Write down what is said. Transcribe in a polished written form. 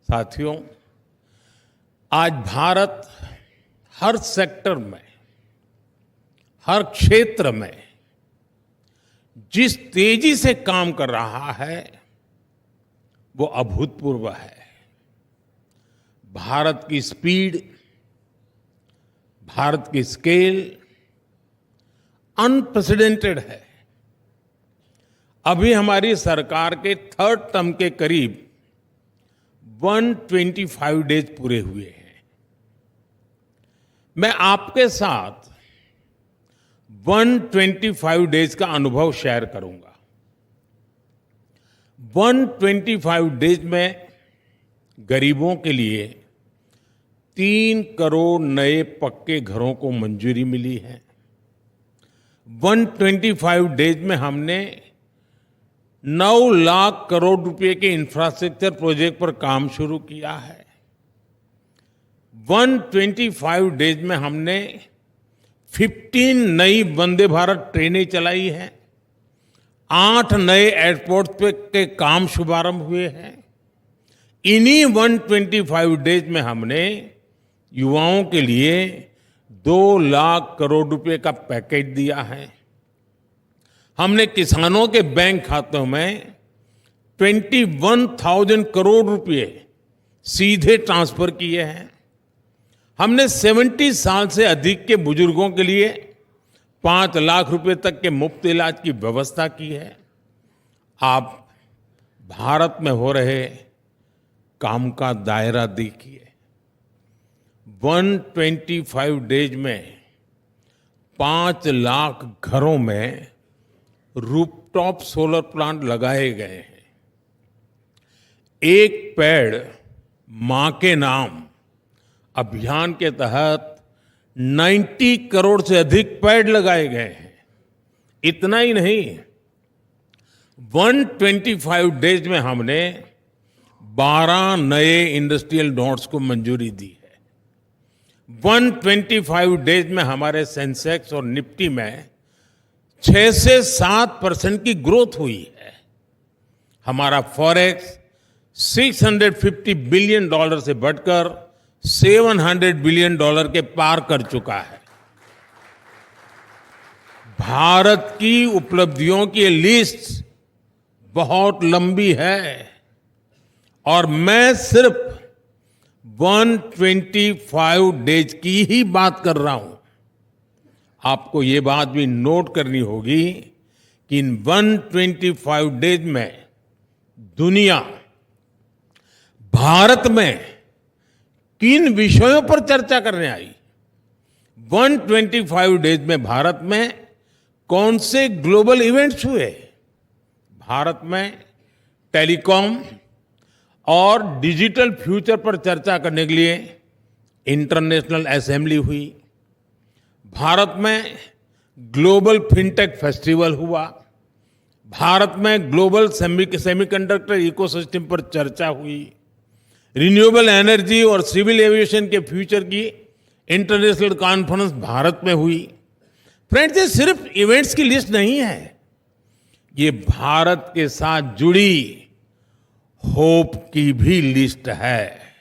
साथियों, आज भारत हर सेक्टर में, हर क्षेत्र में जिस तेजी से काम कर रहा है वो अभूतपूर्व है। भारत की स्पीड, भारत की स्केल अनप्रेसिडेंटेड है। अभी हमारी सरकार के थर्ड टर्म के करीब 125 डेज पूरे हुए हैं। मैं आपके साथ 125 डेज का अनुभव शेयर करूंगा। 125 डेज में गरीबों के लिए 3 करोड़ नए पक्के घरों को मंजूरी मिली है। 125 डेज में हमने 9 लाख करोड़ रुपए के इंफ्रास्ट्रक्चर प्रोजेक्ट पर काम शुरू किया है। 125 डेज में हमने 15 नई वंदे भारत ट्रेनें चलाई हैं। 8 नए एयरपोर्ट पे के काम शुभारंभ हुए हैं। इन्हीं 125 डेज में हमने युवाओं के लिए 2 लाख करोड़ रुपए का पैकेज दिया है। हमने किसानों के बैंक खातों में 21,000 करोड़ रुपए सीधे ट्रांसफर किए हैं। हमने 70 साल से अधिक के बुजुर्गों के लिए 5 लाख रुपए तक के मुफ्त इलाज की व्यवस्था की है। आप भारत में हो रहे काम का दायरा देखिए। 125 डेज में 5 लाख घरों में रूफटॉप सोलर प्लांट लगाए गए हैं। एक पेड़ मां के नाम अभियान के तहत 90 करोड़ से अधिक पेड़ लगाए गए हैं। इतना ही नहीं, 125 डेज में हमने 12 नए इंडस्ट्रियल नोड्स को मंजूरी दी है। 125 डेज में हमारे सेंसेक्स और निफ्टी में 6 से 7% की ग्रोथ हुई है। हमारा फॉरेक्स $650 बिलियन से बढ़कर $700 बिलियन के पार कर चुका है। भारत की उपलब्धियों की लिस्ट बहुत लंबी है और मैं सिर्फ 125 डेज की ही बात कर रहा हूं। आपको ये बात भी नोट करनी होगी कि इन 125 डेज में दुनिया भारत में किन विषयों पर चर्चा करने आई। 125 डेज में भारत में कौन से ग्लोबल इवेंट्स हुए। भारत में टेलीकॉम और डिजिटल फ्यूचर पर चर्चा करने के लिए इंटरनेशनल असेंबली हुई। भारत में ग्लोबल फिनटेक फेस्टिवल हुआ। भारत में ग्लोबल सेमीकंडक्टर इकोसिस्टम पर चर्चा हुई। रिन्यूएबल एनर्जी और सिविल एविएशन के फ्यूचर की इंटरनेशनल कॉन्फ्रेंस भारत में हुई। फ्रेंड्स, ये सिर्फ इवेंट्स की लिस्ट नहीं है, ये भारत के साथ जुड़ी होप की भी लिस्ट है।